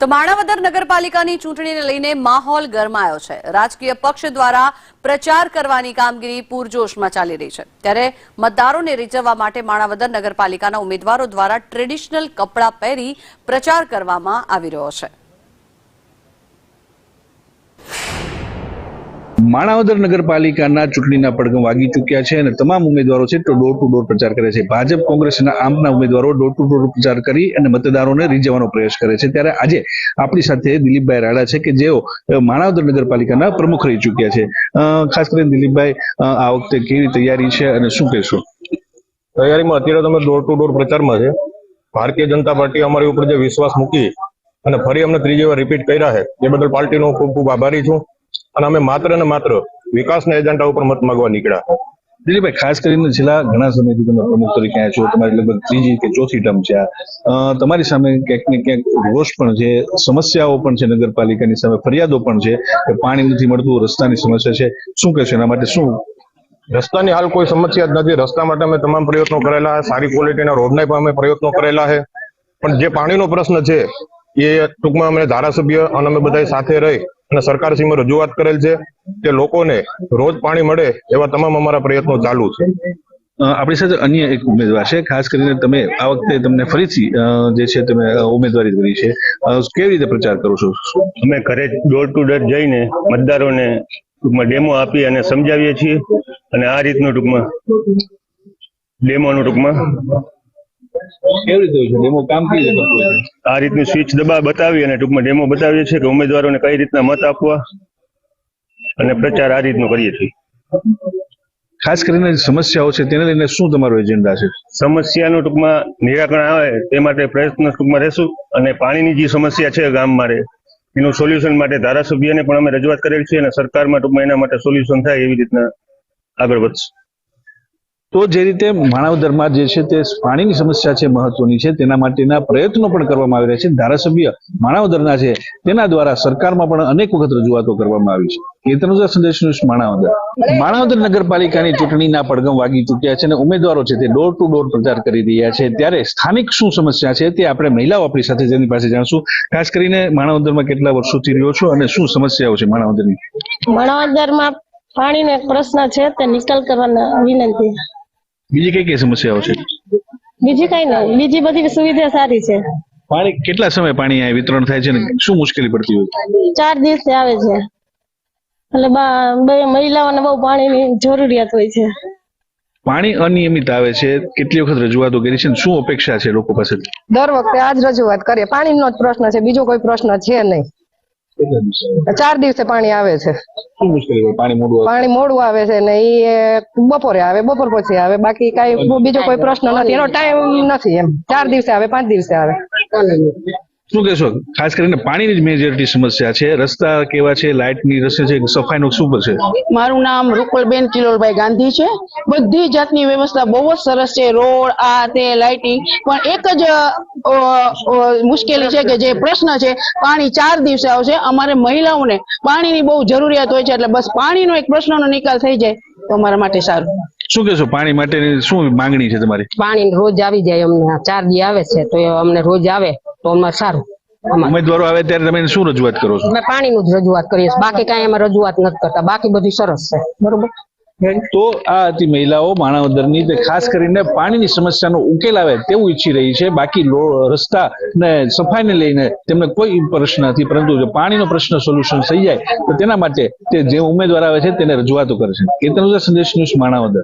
તો માણાવદર નગરપાલિકાની ચૂંટણીને લઈને માહોલ ગરમાયો છે। રાજકીય પક્ષ દ્વારા પ્રચાર કરવાની કામગીરી પૂરજોશમાં ચાલી રહી છે। ત્યારે મતદારોને રીઝવવા માટે માણાવદર નગરપાલિકાના ઉમેદવારો દ્વારા ટ્રેડિશનલ કપડાં પહેરી પ્રચાર કરવામાં આવી રહ્યો છે। માણાવદર નગરપાલિકાના ચૂંટણીના પડઘમ વાગી ચૂક્યા છે અને તમામ ઉમેદવારો છે તો ડોર ટુ ડોર પ્રચાર કરે છે। ભાજપ કોંગ્રેસના આમના ઉમેદવારો ડોર ટુ ડોર પ્રચાર કરી અને મતદારોને રીઝવવાનો પ્રયાસ કરે છે। ત્યારે આજે આપણી સાથે દિલીપભાઈ રાડા છે કે જેઓ માણાવદર નગરપાલિકાના પ્રમુખ રહી ચૂક્યા છે। ખાસ કરીને દિલીપભાઈ, આ વખતે કેવી તૈયારી છે અને શું કહેશો? તૈયારીમાં અત્યારે તમે ડોર ટુ ડોર પ્રચારમાં છે। ભારતીય જનતા પાર્ટી અમારી ઉપર જે વિશ્વાસ મૂકી અને ફરી અમને ત્રીજી વાર રિપીટ કર્યા છે એ બદલ પાર્ટીનો ખૂબ ખૂબ આભારી છું। અને અમે માત્ર ને માત્ર વિકાસના એજન્ડા ઉપર મત માંગવા નીકળ્યા। દિલીપભાઈ, ખાસ કરીને છેલ્લા ઘણા સમયથી તમે પ્રમુખ તરીકે આવ્યા છો, તમારી લગભગ ત્રીજી કે ચોથી ટર્મ છે। તમારી સામે ક્યાંક ને ક્યાંક રોષ પણ છે, સમસ્યાઓ પણ છે, નગરપાલિકાની સામે ફરિયાદો પણ છે કે પાણી નથી મળતું, રસ્તાની સમસ્યા છે। શું કહેશો એના માટે? શું રસ્તાની હાલ કોઈ સમસ્યા જ નથી। રસ્તા માટે અમે તમામ પ્રયત્નો કરેલા છે, સારી ક્વોલિટીના રોડના પણ અમે પ્રયત્નો કરેલા છે, પણ જે પાણીનો પ્રશ્ન છે એ ટૂંકમાં અમે ધારાસભ્ય અને અમે બધા સાથે રહી અને સરકારશ્રીમાં રજૂઆત કરેલ છે કે લોકોને રોજ પાણી મળે એવા તમામ અમારા પ્રયત્નો ચાલુ છે। આપણી સાથે અન્ય એક ઉમેદવાર છે, ખાસ કરીને તમે આ વખતે તમને ફરીથી જે છે તમે ઉમેદવારી કરી છે, કેવી રીતે પ્રચાર કરો છો? અમે ઘરે ડોર ટુ ડોર જઈને મતદારોને ટૂંકમાં ડેમો આપી અને સમજાવીએ છીએ અને આ રીતનું ટૂંકમાં ડેમોનું ટૂંકમાં કેવી રીતે હોય છે ડેમો? કામ કેવી રીતે કરતું હોય છે? આ રીતની સ્વિચ બતાવી અને ટૂંકમાં ડેમો બતાવીએ છીએ કે ઉમેદવારોને કઈ રીતના મત આપવા અને પ્રચાર આ રીતનો કરીએ છીએ। ખાસ કરીને સમસ્યાઓ છે તેને લઈને શું તમારો એજન્ડા છે? સમસ્યાનું ટૂંકમાં નિરાકરણ આવે તે માટે પ્રયત્ન ટૂંકમાં રહેશું અને પાણીની જે સમસ્યા છે ગામમાં એનું સોલ્યુશન માટે ધારાસભ્યને પણ અમે રજૂઆત કરેલ છે અને સરકારમાં ટૂંકમાં એના માટે સોલ્યુશન થાય એવી રીતના આગળ વધશું। તો જે રીતે માણાવદરમાં જે છે તે પાણીની સમસ્યા છે મહત્વની છે, તેના માટેના પ્રયત્નો પણ કરવામાં આવી રહ્યા છે। ધારાસભ્ય માણાવદરના છે તેના દ્વારા સરકારમાં પણ અનેક વખત રજૂઆતો કરવામાં આવી છે। કેતનોજા સંદેશ ન્યૂઝ માણાવદર નગરપાલિકાની ચૂંટણીના પડઘમ વાગી ચૂક્યા છે અને ઉમેદવારો છે તે ડોર ટુ ડોર પ્રચાર કરી રહ્યા છે। ત્યારે સ્થાનિક શું સમસ્યા છે તે આપણે મહિલાઓ આપણી સાથે જેની પાસે જાણશું। ખાસ કરીને માણાવદરમાં કેટલા વર્ષોથી રહ્યો છો અને શું સમસ્યાઓ છે માણાવદરની? માણાવદરમાં પાણીનો એક પ્રશ્ન છે, તે નિકાલ કરવાના વિનંતી। બીજી કઈ કઈ સમસ્યાઓ છે? બીજી કઈ નહીં, બીજી બધી સુવિધા સારી છે। પાણી કેટલા સમય પાણી અહીં વિતરણ થાય છે ને શું મુશ્કેલી પડતી હોય? 4 દિવસે આવે છે, એટલે મહિલાઓને બહુ પાણીની જરૂરિયાત હોય છે। પાણી અનિયમિત આવે છે, કેટલી વખત રજૂઆતો કરી છે, શું અપેક્ષા છે લોકો પાસે? દર વખતે આજ રજૂઆત કરીએ, પાણીનો જ પ્રશ્ન છે, બીજો કોઈ પ્રશ્ન છે નહીં। 4 દિવસે પાણી આવે છે। શું મુશ્કેલી હોય? પાણી મોડું આવે છે ને એ બપોરે આવે, બપોર પછી આવે, બાકી કઈ બીજો કોઈ પ્રશ્ન નથી, એનો ટાઈમ નથી એમ। 4 દિવસે આવે, 5 દિવસે આવે। શું કહેશો? ખાસ કરીને પાણીની જ મેજોરિટી સમસ્યા છે, રસ્તા કેવા છે, લાઇટની રસ્તે છે, સફાઈનો શું છે? મારું નામ રૂપલબેન કિલોલભાઈ ગાંધી છે। બધી જાતની વ્યવસ્થા બહુ જ સરસ છે, રોડ આ તે લાઇટિંગ, પણ એક જ મુશ્કેલી છે કે જે પ્રશ્ન છે પાણી 4 દિવસે આવશે। અમારે મહિલાઓને પાણીની બહુ જરૂરિયાત હોય છે, એટલે બસ પાણીનો એક પ્રશ્નનો નિકાલ થઈ જાય તો અમારા માટે સારું। શું કહેશો? પાણી માટેની શું માંગણી છે તમારી? પાણી રોજ આવી જાય, અમને 4 દી આવે છે તો અમને રોજ આવે તો અમારે સારું। ઉમેદવારો આવે ત્યારે તમે શું રજૂઆત કરો છો? અમે પાણીનું જ રજૂઆત કરીએ, બાકી કઈ અમે રજૂઆત નથી કરતા, બાકી બધું સરસ છે, બરોબર। તો આ હતી મહિલાઓ માણાવદરની, તે ખાસ કરીને પાણીની સમસ્યાનો ઉકેલ આવે તેવું ઈચ્છી રહી છે। બાકી રસ્તા ને સફાઈને લઈને તેમને કોઈ પ્રશ્ન નથી, પરંતુ જો પાણીનો પ્રશ્ન સોલ્યુશન થઈ જાય તો તેના માટે તે જે ઉમેદવાર આવે છે તેને રજૂઆતો કરે છે। કેતનોજા સંદેશ ન્યૂઝ માણાવદર।